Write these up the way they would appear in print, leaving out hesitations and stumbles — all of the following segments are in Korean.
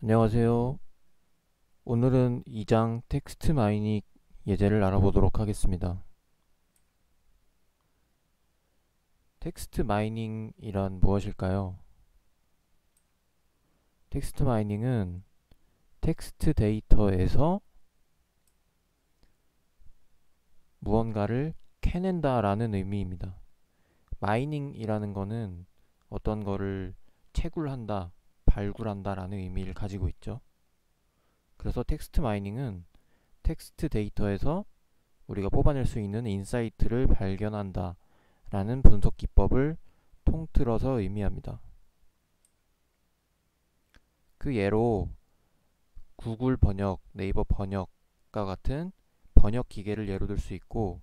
안녕하세요. 오늘은 2장 텍스트 마이닝 예제를 알아보도록 하겠습니다. 텍스트 마이닝이란 무엇일까요? 텍스트 마이닝은 텍스트 데이터에서 무언가를 캐낸다라는 의미입니다. 마이닝이라는 거는 어떤 거를 채굴한다, 발굴한다라는 의미를 가지고 있죠. 그래서 텍스트 마이닝은 텍스트 데이터에서 우리가 뽑아낼 수 있는 인사이트를 발견한다 라는 분석 기법을 통틀어서 의미합니다. 그 예로 구글 번역, 네이버 번역과 같은 번역 기계를 예로 들 수 있고,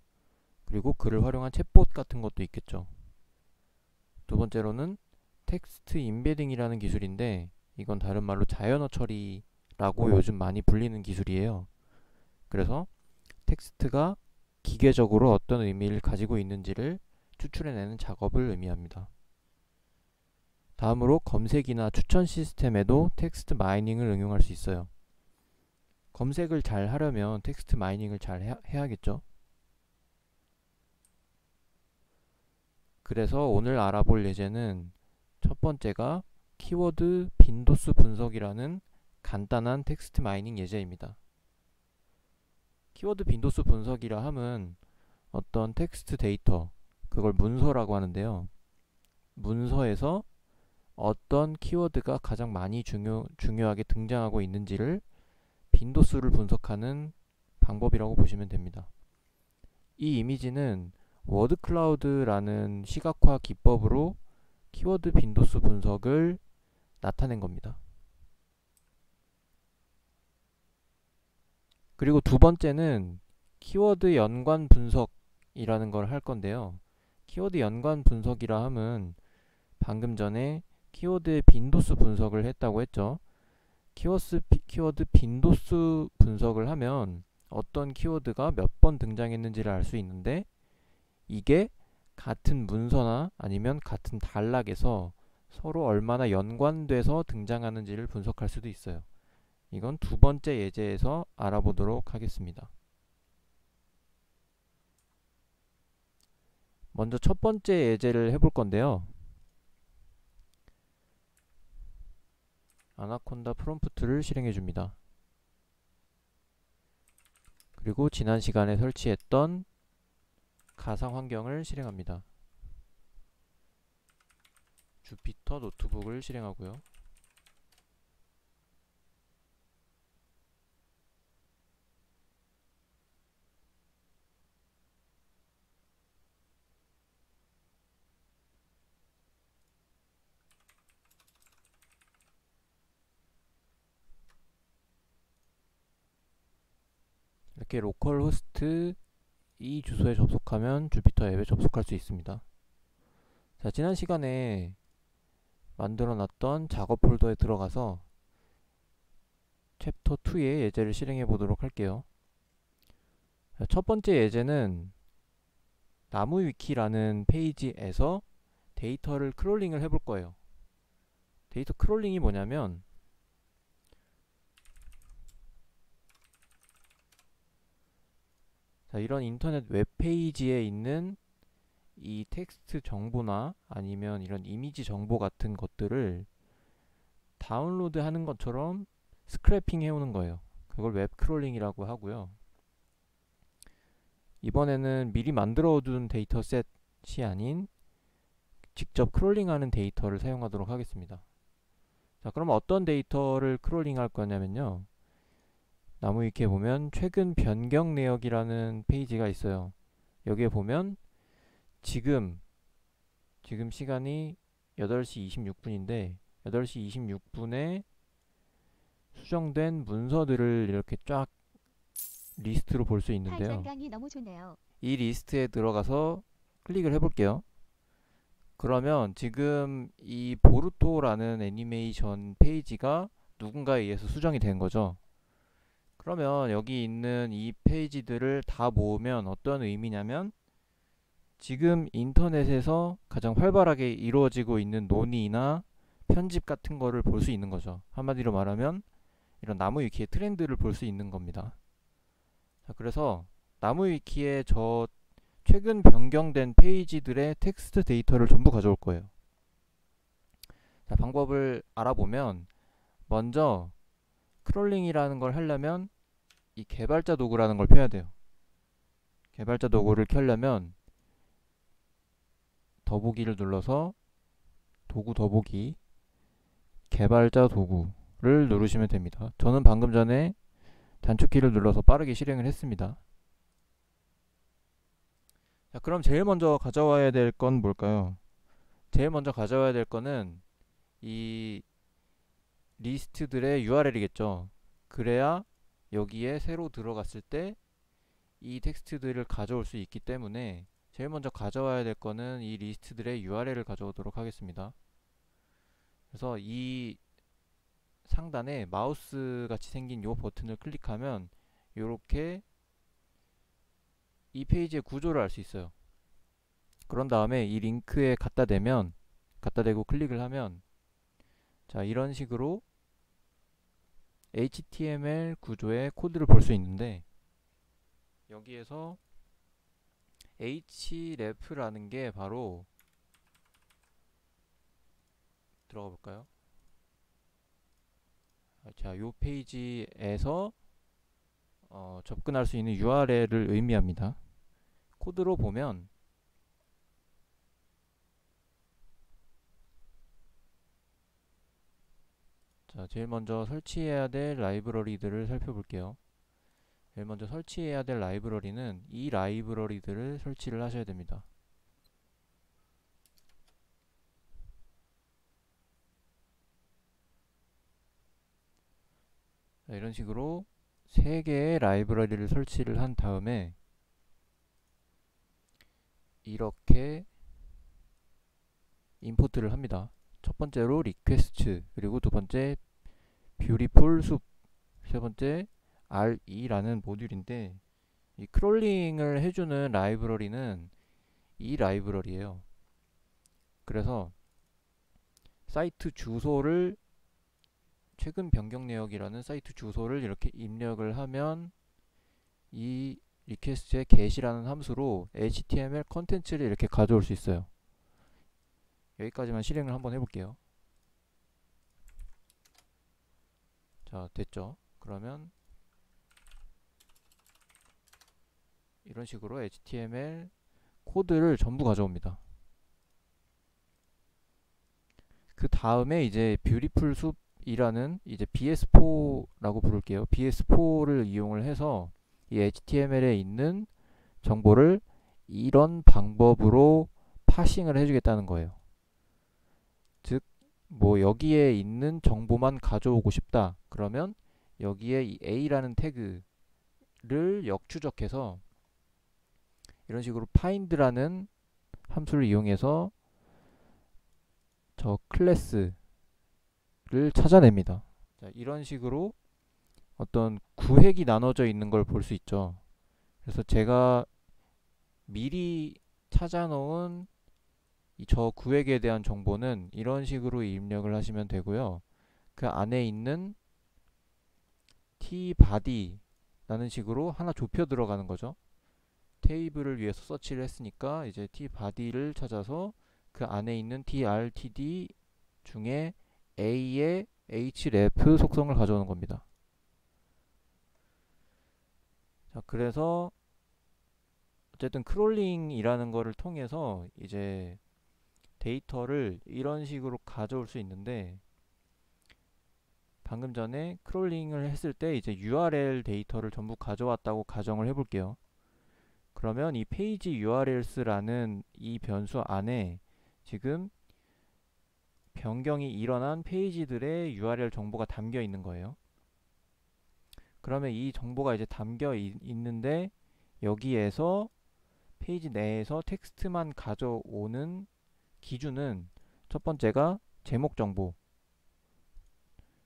그리고 그를 활용한 챗봇 같은 것도 있겠죠. 두 번째로는 텍스트 임베딩이라는 기술인데, 이건 다른 말로 자연어 처리라고 요즘 많이 불리는 기술이에요. 그래서 텍스트가 기계적으로 어떤 의미를 가지고 있는지를 추출해내는 작업을 의미합니다. 다음으로 검색이나 추천 시스템에도 텍스트 마이닝을 응용할 수 있어요. 검색을 잘 하려면 텍스트 마이닝을 잘 해야겠죠. 그래서 오늘 알아볼 예제는 첫 번째가 키워드 빈도수 분석이라는 간단한 텍스트 마이닝 예제입니다. 키워드 빈도수 분석이라 함은 어떤 텍스트 데이터, 그걸 문서라고 하는데요. 문서에서 어떤 키워드가 가장 많이 중요하게 등장하고 있는지를 빈도수를 분석하는 방법이라고 보시면 됩니다. 이 이미지는 워드 클라우드라는 시각화 기법으로 키워드 빈도수 분석을 나타낸 겁니다. 그리고 두 번째는 키워드 연관 분석이라는 걸 할 건데요. 키워드 연관 분석이라 함은 방금 전에 키워드의 빈도수 분석을 했다고 했죠. 키워드 빈도수 분석을 하면 어떤 키워드가 몇 번 등장했는지를 알 수 있는데, 이게 같은 문서나 아니면 같은 단락에서 서로 얼마나 연관돼서 등장하는지를 분석할 수도 있어요. 이건 두 번째 예제에서 알아보도록 하겠습니다. 먼저 첫 번째 예제를 해볼 건데요. 아나콘다 프롬프트를 실행해 줍니다. 그리고 지난 시간에 설치했던 가상 환경을 실행합니다. 주피터 노트북을 실행하고요. 이렇게 로컬 호스트 이 주소에 접속하면 주피터 앱에 접속할 수 있습니다. 자, 지난 시간에 만들어 놨던 작업 폴더에 들어가서 챕터 2의 예제를 실행해 보도록 할게요. 자, 첫 번째 예제는 나무 위키라는 페이지에서 데이터를 크롤링을 해볼 거예요. 데이터 크롤링이 뭐냐면, 자, 이런 인터넷 웹페이지에 있는 이 텍스트 정보나 아니면 이런 이미지 정보 같은 것들을 다운로드 하는 것처럼 스크래핑 해오는 거예요. 그걸 웹 크롤링이라고 하고요. 이번에는 미리 만들어둔 데이터셋이 아닌 직접 크롤링하는 데이터를 사용하도록 하겠습니다. 자, 그럼 어떤 데이터를 크롤링할 거냐면요. 나무 위키에 보면 최근 변경 내역이라는 페이지가 있어요. 여기에 보면 지금 시간이 8시 26분인데 8시 26분에 수정된 문서들을 이렇게 쫙 리스트로 볼 수 있는데요. 너무 좋네요. 이 리스트에 들어가서 클릭을 해볼게요. 그러면 지금 이 보루토라는 애니메이션 페이지가 누군가에 의해서 수정이 된 거죠. 그러면 여기 있는 이 페이지들을 다 모으면 어떤 의미냐면, 지금 인터넷에서 가장 활발하게 이루어지고 있는 논의나 편집 같은 거를 볼 수 있는 거죠. 한마디로 말하면 이런 나무 위키의 트렌드를 볼 수 있는 겁니다. 자, 그래서 나무 위키에 저 최근 변경된 페이지들의 텍스트 데이터를 전부 가져올 거예요. 자, 방법을 알아보면 먼저 크롤링이라는 걸 하려면 이 개발자 도구라는 걸 펴야 돼요. 개발자 도구를 켜려면 더보기를 눌러서 도구 더보기 개발자 도구를 누르시면 됩니다. 저는 방금 전에 단축키를 눌러서 빠르게 실행을 했습니다. 자, 그럼 제일 먼저 가져와야 될 건 뭘까요? 제일 먼저 가져와야 될 거는 이 리스트들의 URL이겠죠. 그래야 여기에 새로 들어갔을 때 이 텍스트들을 가져올 수 있기 때문에 제일 먼저 가져와야 될 거는 이 리스트들의 URL을 가져오도록 하겠습니다. 그래서 이 상단에 마우스 같이 생긴 이 버튼을 클릭하면 이렇게 이 페이지의 구조를 알 수 있어요. 그런 다음에 이 링크에 갖다 대고 클릭을 하면 자, 이런 식으로 HTML 구조의 코드를 볼 수 있는데 여기에서 href라는 게 바로 들어가 볼까요? 자, 요 페이지에서 접근할 수 있는 URL을 의미합니다. 코드로 보면 자, 제일 먼저 설치해야 될 라이브러리들을 살펴볼게요. 제일 먼저 설치해야 될 라이브러리는 이 라이브러리들을 설치를 하셔야 됩니다. 자, 이런 식으로 3개의 라이브러리를 설치를 한 다음에 이렇게 임포트를 합니다. 첫 번째로 리퀘스트, 그리고 두 번째 뷰티풀 숲, 세 번째 RE라는 모듈인데 이 크롤링을 해주는 라이브러리는 이 라이브러리예요. 그래서 사이트 주소를 최근 변경 내역이라는 사이트 주소를 이렇게 입력을 하면 이 리퀘스트의 get이라는 함수로 HTML 컨텐츠를 이렇게 가져올 수 있어요. 여기까지만 실행을 한번 해볼게요. 자, 됐죠? 그러면 이런 식으로 HTML 코드를 전부 가져옵니다. 그 다음에 이제 뷰티풀 숲이라는 이제 BS4라고 부를게요. BS4를 이용을 해서 이 HTML에 있는 정보를 이런 방법으로 파싱을 해주겠다는 거예요. 즉, 뭐 여기에 있는 정보만 가져오고 싶다. 그러면 여기에 이 A라는 태그를 역추적해서 이런 식으로 find라는 함수를 이용해서 저 클래스를 찾아냅니다. 자, 이런 식으로 어떤 구획이 나눠져 있는 걸 볼 수 있죠. 그래서 제가 미리 찾아놓은 저 구획에 대한 정보는 이런 식으로 입력을 하시면 되고요. 그 안에 있는 tbody라는 식으로 하나 좁혀 들어가는 거죠. 테이블을 위해서 서치를 했으니까 이제 tbody를 찾아서 그 안에 있는 trtd 중에 a의 href 속성을 가져오는 겁니다. 자, 그래서 어쨌든 크롤링이라는 거를 통해서 이제 데이터를 이런 식으로 가져올 수 있는데 방금 전에 크롤링을 했을 때 이제 URL 데이터를 전부 가져왔다고 가정을 해볼게요. 그러면 이 페이지 URLs라는 이 변수 안에 지금 변경이 일어난 페이지들의 URL 정보가 담겨 있는 거예요. 그러면 이 정보가 이제 담겨 있는데 여기에서 페이지 내에서 텍스트만 가져오는 기준은 첫 번째가 제목 정보,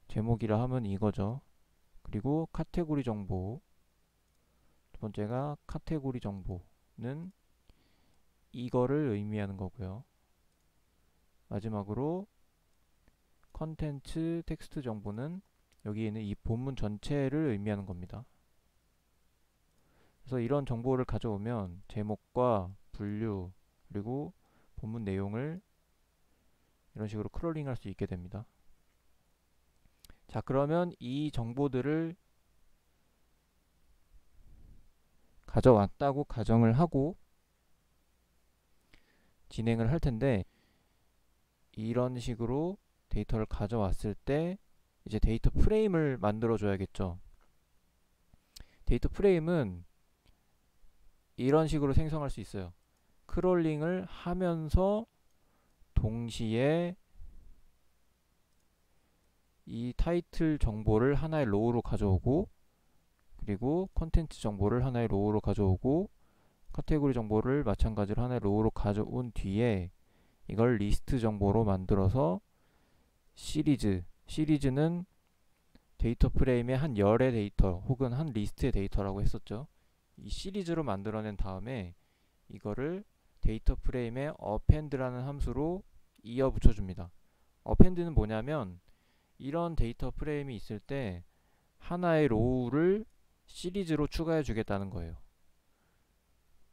제목이라 하면 이거죠. 그리고 카테고리 정보, 두 번째가 카테고리 정보는 이거를 의미하는 거고요. 마지막으로 컨텐츠 텍스트 정보는 여기 있는 이 본문 전체를 의미하는 겁니다. 그래서 이런 정보를 가져오면 제목과 분류 그리고 본문 내용을 이런 식으로 크롤링 할 수 있게 됩니다. 자, 그러면 이 정보들을 가져왔다고 가정을 하고 진행을 할 텐데, 이런 식으로 데이터를 가져왔을 때 이제 데이터 프레임을 만들어 줘야겠죠. 데이터 프레임은 이런 식으로 생성할 수 있어요. 크롤링을 하면서 동시에 이 타이틀 정보를 하나의 로우로 가져오고, 그리고 컨텐츠 정보를 하나의 로우로 가져오고, 카테고리 정보를 마찬가지로 하나의 로우로 가져온 뒤에 이걸 리스트 정보로 만들어서 시리즈는 데이터 프레임의 한 열의 데이터 혹은 한 리스트의 데이터라고 했었죠. 이 시리즈로 만들어낸 다음에 이거를 데이터 프레임에 append라는 함수로 이어 붙여줍니다. append는 뭐냐면 이런 데이터 프레임이 있을 때 하나의 로우를 시리즈로 추가해 주겠다는 거예요.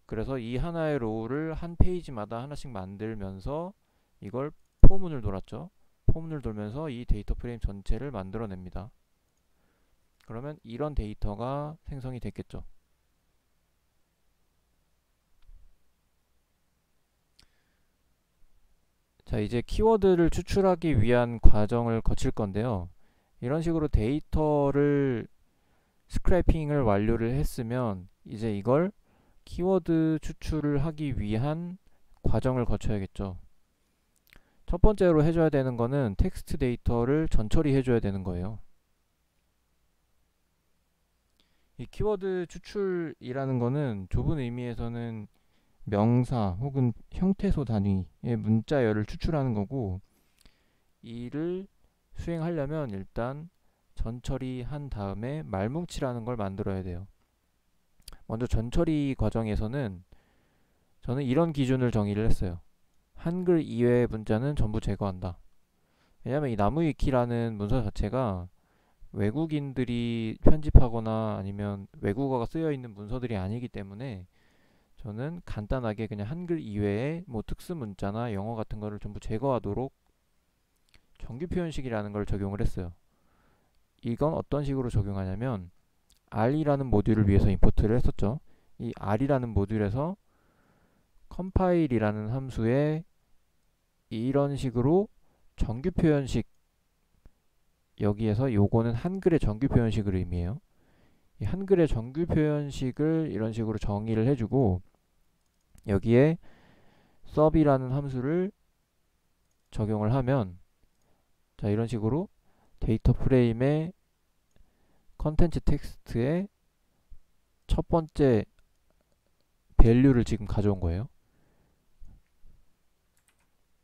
그래서 이 하나의 로우를 한 페이지마다 하나씩 만들면서 이걸 포문을 돌았죠. 포문을 돌면서 이 데이터 프레임 전체를 만들어냅니다. 그러면 이런 데이터가 생성이 됐겠죠. 자, 이제 키워드를 추출하기 위한 과정을 거칠 건데요. 이런 식으로 데이터를 스크래핑을 완료를 했으면 이제 이걸 키워드 추출을 하기 위한 과정을 거쳐야겠죠. 첫 번째로 해줘야 되는 거는 텍스트 데이터를 전처리 해줘야 되는 거예요. 이 키워드 추출이라는 거는 좁은 의미에서는 명사 혹은 형태소 단위의 문자열을 추출하는 거고, 이를 수행하려면 일단 전처리한 다음에 말뭉치라는 걸 만들어야 돼요. 먼저 전처리 과정에서는 저는 이런 기준을 정의를 했어요. 한글 이외의 문자는 전부 제거한다. 왜냐하면 이 나무위키라는 문서 자체가 외국인들이 편집하거나 아니면 외국어가 쓰여 있는 문서들이 아니기 때문에 저는 간단하게 그냥 한글 이외에 뭐 특수 문자나 영어 같은 거를 전부 제거하도록 정규 표현식이라는 걸 적용을 했어요. 이건 어떤 식으로 적용하냐면 R이라는 모듈을 위해서 임포트를 했었죠. 이 R이라는 모듈에서 컴파일이라는 함수에 이런 식으로 정규 표현식, 여기에서 요거는 한글의 정규 표현식을 의미해요. 이 한글의 정규 표현식을 이런 식으로 정의를 해주고, 여기에 sub이라는 함수를 적용을 하면, 자, 이런 식으로 데이터 프레임의 컨텐츠 텍스트의 첫 번째 밸류를 지금 가져온 거예요.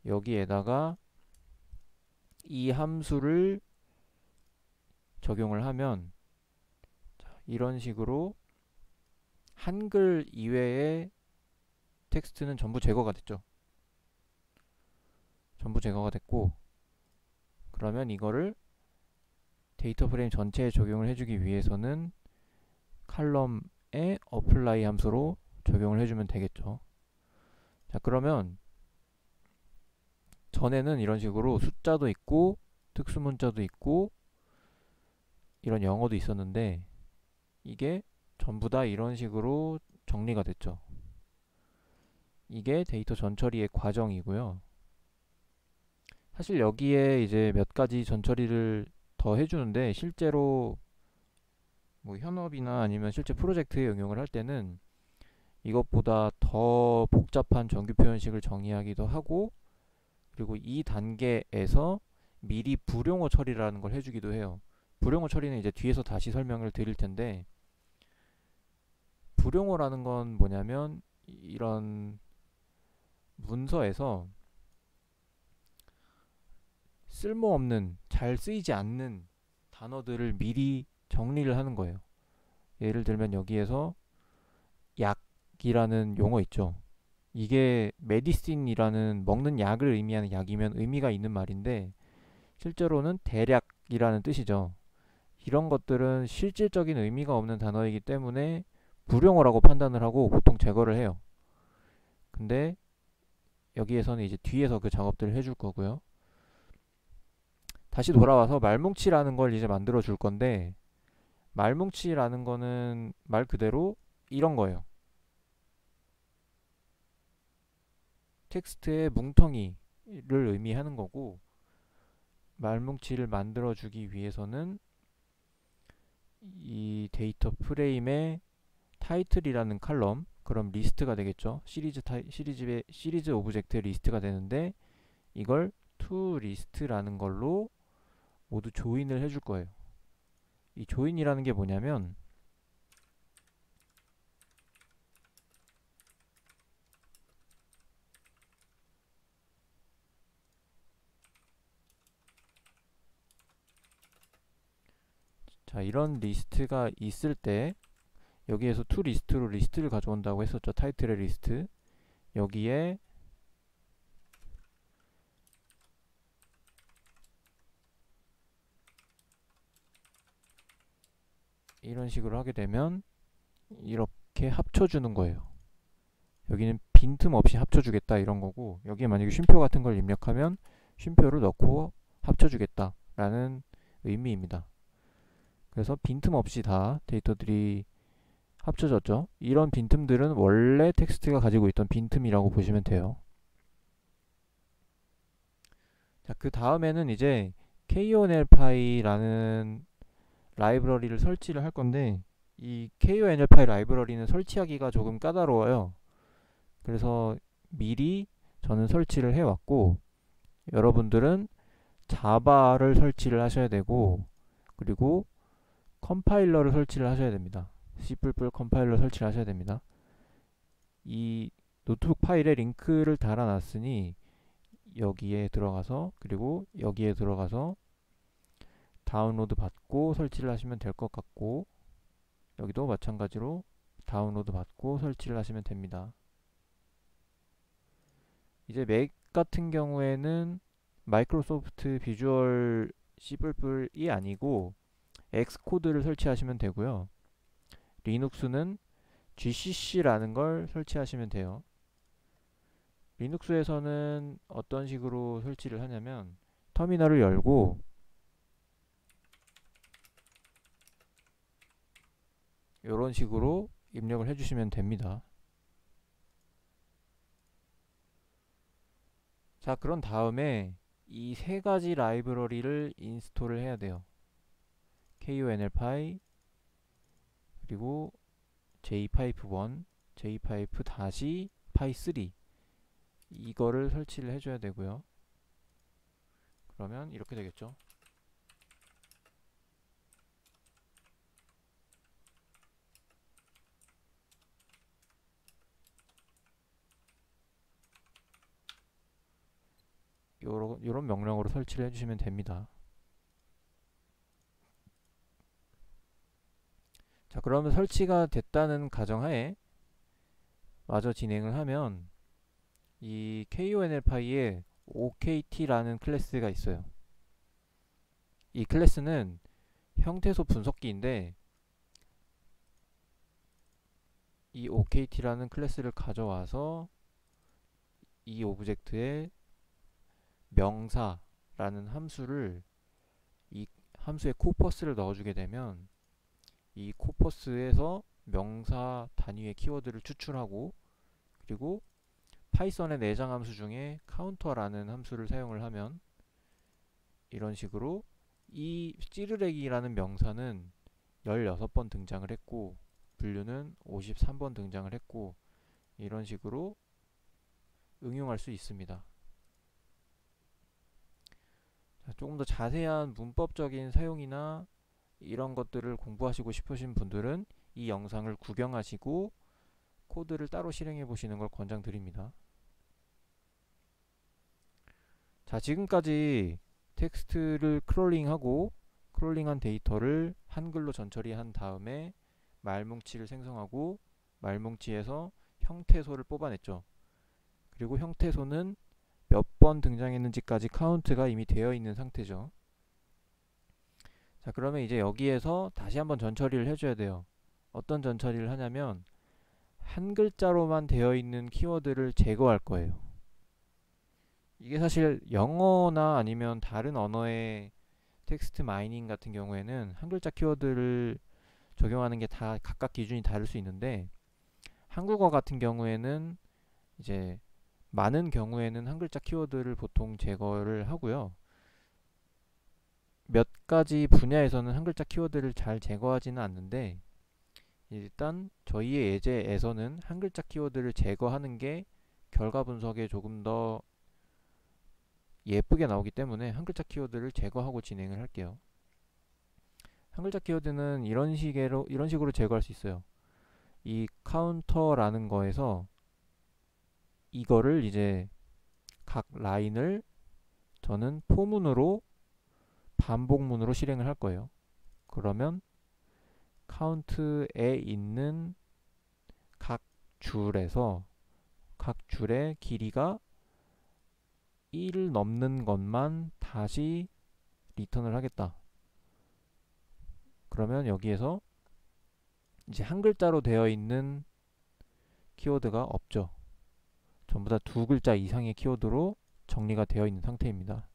여기에다가 이 함수를 적용을 하면, 자, 이런 식으로 한글 이외의 텍스트는 전부 제거가 됐죠. 전부 제거가 됐고, 그러면 이거를 데이터 프레임 전체에 적용을 해주기 위해서는 칼럼에 apply 함수로 적용을 해주면 되겠죠. 자, 그러면 전에는 이런 식으로 숫자도 있고 특수문자도 있고 이런 영어도 있었는데, 이게 전부 다 이런 식으로 정리가 됐죠. 이게 데이터 전처리의 과정이고요. 사실 여기에 이제 몇 가지 전처리를 더 해주는데, 실제로 뭐 현업이나 아니면 실제 프로젝트에 응용을 할 때는 이것보다 더 복잡한 정규 표현식을 정의하기도 하고, 그리고 이 단계에서 미리 불용어 처리라는 걸 해주기도 해요. 불용어 처리는 이제 뒤에서 다시 설명을 드릴 텐데, 불용어라는 건 뭐냐면 이런 문서에서 쓸모없는, 잘 쓰이지 않는 단어들을 미리 정리를 하는 거예요. 예를 들면 여기에서 약이라는 용어 있죠. 이게 메디신이라는 먹는 약을 의미하는 약이면 의미가 있는 말인데, 실제로는 대략이라는 뜻이죠. 이런 것들은 실질적인 의미가 없는 단어이기 때문에 불용어라고 판단을 하고 보통 제거를 해요. 근데 여기에서는 이제 뒤에서 그 작업들을 해줄 거고요. 다시 돌아와서 말뭉치라는 걸 이제 만들어 줄 건데, 말뭉치라는 거는 말 그대로 이런 거예요. 텍스트의 뭉텅이를 의미하는 거고, 말뭉치를 만들어 주기 위해서는 이 데이터 프레임의 타이틀이라는 칼럼, 그럼 리스트가 되겠죠. 시리즈 오브젝트 리스트가 되는데, 이걸 to list라는 걸로 모두 조인을 해줄 거예요. 이 조인이라는 게 뭐냐면, 자, 이런 리스트가 있을 때 여기에서 to 리스트로 리스트를 가져온다고 했었죠. 타이틀의 리스트. 여기에 이런 식으로 하게 되면 이렇게 합쳐주는 거예요. 여기는 빈틈없이 합쳐주겠다 이런 거고, 여기에 만약에 쉼표 같은 걸 입력하면 쉼표를 넣고 합쳐주겠다 라는 의미입니다. 그래서 빈틈없이 다 데이터들이 합쳐졌죠. 이런 빈틈들은 원래 텍스트가 가지고 있던 빈틈이라고 보시면 돼요. 자, 그 다음에는 이제 konlpy라는 라이브러리를 설치를 할 건데, 이 konlpy 라이브러리는 설치하기가 조금 까다로워요. 그래서 미리 저는 설치를 해왔고, 여러분들은 자바를 설치를 하셔야 되고, 그리고 컴파일러를 설치를 하셔야 됩니다. C++ 컴파일러 설치를 하셔야 됩니다. 이 노트북 파일에 링크를 달아놨으니 여기에 들어가서, 그리고 여기에 들어가서 다운로드 받고 설치를 하시면 될 것 같고, 여기도 마찬가지로 다운로드 받고 설치를 하시면 됩니다. 이제 맥 같은 경우에는 마이크로소프트 비주얼 C++이 아니고 엑스코드를 설치하시면 되고요. 리눅스는 GCC라는 걸 설치하시면 돼요. 리눅스에서는 어떤 식으로 설치를 하냐면, 터미널을 열고 이런 식으로 입력을 해주시면 됩니다. 자, 그런 다음에 이 세 가지 라이브러리를 인스톨을 해야 돼요. konlpy, 그리고 jpipe1, jpipe-py3 이거를 설치를 해줘야 되고요. 그러면 이렇게 되겠죠. 요런 명령으로 설치를 해주시면 됩니다. 자, 그러면 설치가 됐다는 가정하에 마저 진행을 하면, 이 konlpy에 okt라는 클래스가 있어요. 이 클래스는 형태소 분석기인데, 이 okt라는 클래스를 가져와서 이 오브젝트에 명사라는 함수를, 이 함수에 코퍼스를 넣어주게 되면 이 코퍼스에서 명사 단위의 키워드를 추출하고, 그리고 파이썬의 내장 함수 중에 카운터라는 함수를 사용을 하면 이런 식으로 이 찌르레기라는 명사는 16번 등장을 했고, 분류는 53번 등장을 했고, 이런 식으로 응용할 수 있습니다. 자, 조금 더 자세한 문법적인 사용이나 이런 것들을 공부하시고 싶으신 분들은 이 영상을 구경하시고 코드를 따로 실행해 보시는 걸 권장드립니다. 자, 지금까지 텍스트를 크롤링하고 크롤링한 데이터를 한글로 전처리한 다음에 말뭉치를 생성하고, 말뭉치에서 형태소를 뽑아냈죠. 그리고 형태소는 몇 번 등장했는지까지 카운트가 이미 되어 있는 상태죠. 자, 그러면 이제 여기에서 다시 한번 전처리를 해줘야 돼요. 어떤 전처리를 하냐면 한 글자로만 되어 있는 키워드를 제거할 거예요. 이게 사실 영어나 아니면 다른 언어의 텍스트 마이닝 같은 경우에는 한 글자 키워드를 적용하는 게 다 각각 기준이 다를 수 있는데, 한국어 같은 경우에는 이제 많은 경우에는 한 글자 키워드를 보통 제거를 하고요. 몇 가지 분야에서는 한 글자 키워드를 잘 제거하지는 않는데, 일단 저희의 예제에서는 한 글자 키워드를 제거하는 게 결과 분석에 조금 더 예쁘게 나오기 때문에 한 글자 키워드를 제거하고 진행을 할게요. 한 글자 키워드는 이런 식으로 제거할 수 있어요. 이 카운터라는 거에서 이거를 이제 각 라인을 저는 포문으로 반복문으로 실행을 할 거예요. 그러면 카운트에 있는 각 줄에서 각 줄의 길이가 1을 넘는 것만 다시 리턴을 하겠다. 그러면 여기에서 이제 한 글자로 되어 있는 키워드가 없죠. 전부 다 두 글자 이상의 키워드로 정리가 되어 있는 상태입니다.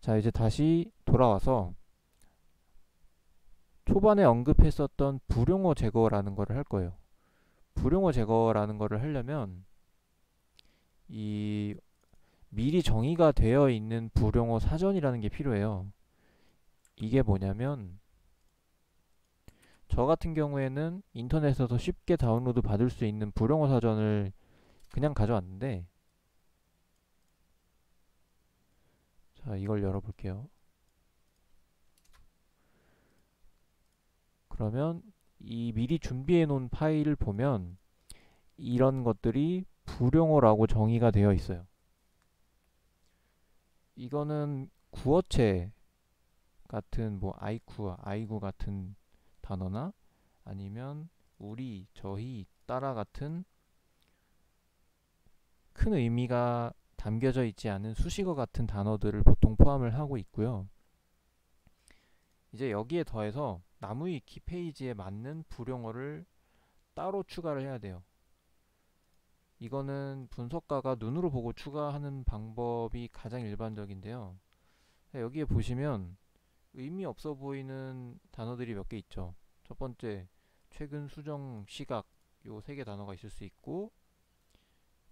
자, 이제 다시 돌아와서 초반에 언급했었던 불용어 제거라는 거를 할 거예요. 불용어 제거라는 거를 하려면 이 미리 정의가 되어 있는 불용어 사전이라는 게 필요해요. 이게 뭐냐면 저 같은 경우에는 인터넷에서 쉽게 다운로드 받을 수 있는 불용어 사전을 그냥 가져왔는데, 자, 이걸 열어볼게요. 그러면 이 미리 준비해 놓은 파일을 보면 이런 것들이 불용어라고 정의가 되어 있어요. 이거는 구어체 같은 뭐 아이쿠, 아이구 같은 단어나 아니면 우리, 저희, 따라 같은 큰 의미가 담겨져 있지 않은 수식어 같은 단어들을 보통 포함을 하고 있고요. 이제 여기에 더해서 나무위키 페이지에 맞는 불용어를 따로 추가를 해야 돼요. 이거는 분석가가 눈으로 보고 추가하는 방법이 가장 일반적인데요. 여기에 보시면 의미 없어 보이는 단어들이 몇 개 있죠. 첫 번째, 최근, 수정, 시각, 요 세 개 단어가 있을 수 있고,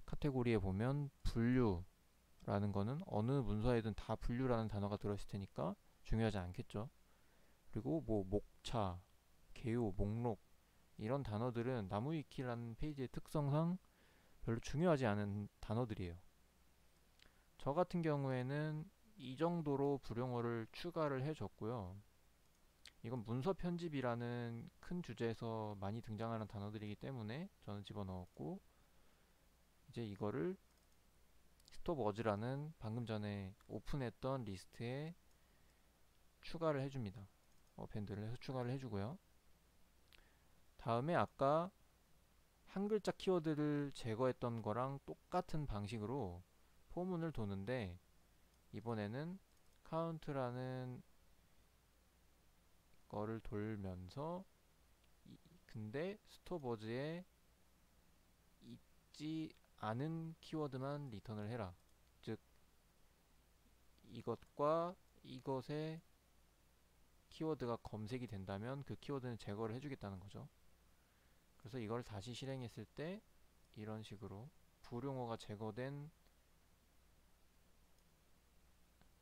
카테고리에 보면 분류라는 거는 어느 문서에든 다 분류라는 단어가 들어있을 테니까 중요하지 않겠죠. 그리고 뭐 목차, 개요, 목록 이런 단어들은 나무위키라는 페이지의 특성상 별로 중요하지 않은 단어들이에요. 저 같은 경우에는 이 정도로 불용어를 추가를 해줬고요. 이건 문서 편집이라는 큰 주제에서 많이 등장하는 단어들이기 때문에 저는 집어넣었고, 이제 이거를 스톱워즈라는 방금 전에 오픈했던 리스트에 추가를 해줍니다. 어펜드를 해서 추가를 해주고요. 다음에 아까 한 글자 키워드를 제거했던 거랑 똑같은 방식으로 포문을 도는데, 이번에는 카운트라는 거를 돌면서 근데 스톱워즈에 있지 않은 키워드만 리턴을 해라. 즉 이것과 이것의 키워드가 검색이 된다면 그 키워드는 제거를 해주겠다는 거죠. 그래서 이걸 다시 실행했을 때 이런 식으로 불용어가 제거된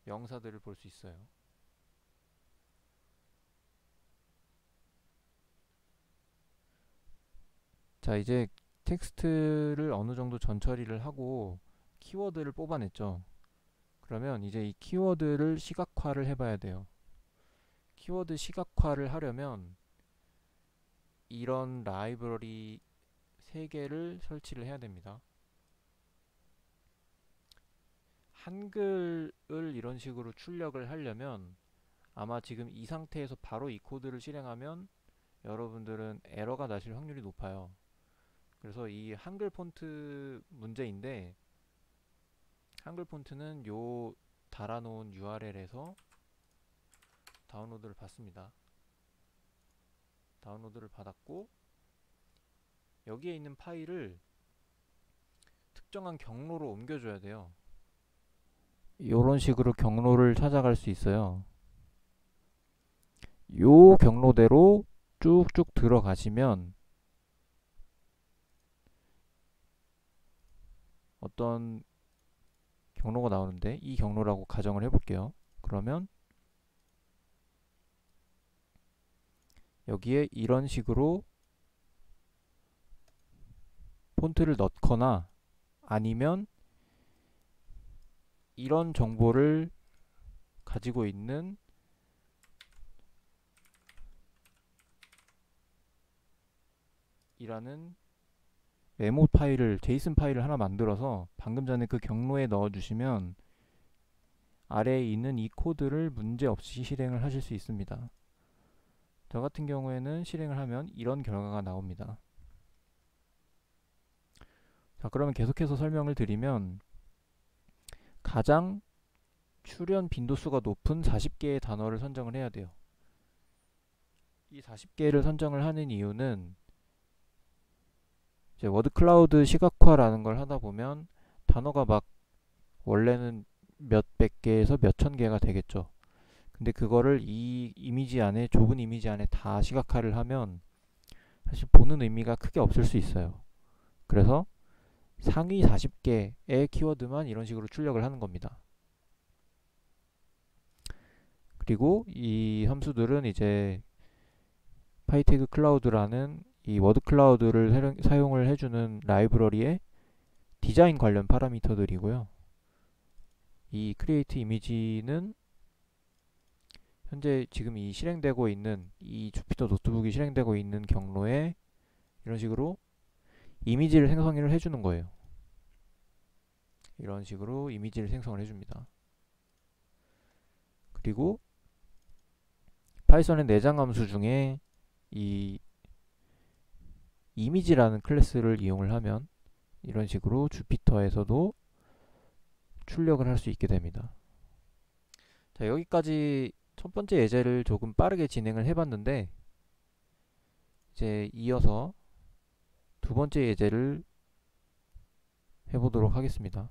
명사들을 볼 수 있어요. 자, 이제 텍스트를 어느 정도 전처리를 하고 키워드를 뽑아냈죠. 그러면 이제 이 키워드를 시각화를 해봐야 돼요. 키워드 시각화를 하려면 이런 라이브러리 3개를 설치를 해야 됩니다. 한글을 이런 식으로 출력을 하려면 아마 지금 이 상태에서 바로 이 코드를 실행하면 여러분들은 에러가 나실 확률이 높아요. 그래서 이 한글 폰트 문제인데, 한글 폰트는 요 달아놓은 URL에서 다운로드를 받습니다. 다운로드를 받았고 여기에 있는 파일을 특정한 경로로 옮겨줘야 돼요. 이런 식으로 경로를 찾아갈 수 있어요. 요 경로대로 쭉쭉 들어가시면 어떤 경로가 나오는데 이 경로라고 가정을 해볼게요. 그러면 여기에 이런 식으로 폰트를 넣거나 아니면 이런 정보를 가지고 있는 이라는 메모 파일을 제이슨 파일을 하나 만들어서 방금 전에 그 경로에 넣어주시면 아래에 있는 이 코드를 문제없이 실행을 하실 수 있습니다. 저 같은 경우에는 실행을 하면 이런 결과가 나옵니다. 자, 그러면 계속해서 설명을 드리면 가장 출현 빈도수가 높은 40개의 단어를 선정을 해야 돼요. 이 40개를 선정을 하는 이유는 이제 워드 클라우드 시각화라는 걸 하다 보면 단어가 막 원래는 몇백 개에서 몇천 개가 되겠죠. 근데 그거를 이 이미지 안에 좁은 이미지 안에 다 시각화를 하면 사실 보는 의미가 크게 없을 수 있어요. 그래서 상위 40개의 키워드만 이런 식으로 출력을 하는 겁니다. 그리고 이 함수들은 이제 파이태그 클라우드라는 이 워드 클라우드를 사용을 해주는 라이브러리의 디자인 관련 파라미터들이고요. 이 크리에이트 이미지는 현재 지금 이 실행되고 있는 이 주피터 노트북이 실행되고 있는 경로에 이런 식으로 이미지를 생성을 해주는 거예요. 이런 식으로 이미지를 생성을 해줍니다. 그리고 파이썬의 내장 함수 중에 이 이미지라는 클래스를 이용을 하면 이런 식으로 주피터에서도 출력을 할 수 있게 됩니다. 자, 여기까지 첫 번째 예제를 조금 빠르게 진행을 해봤는데 이제 이어서 두 번째 예제를 해보도록 하겠습니다.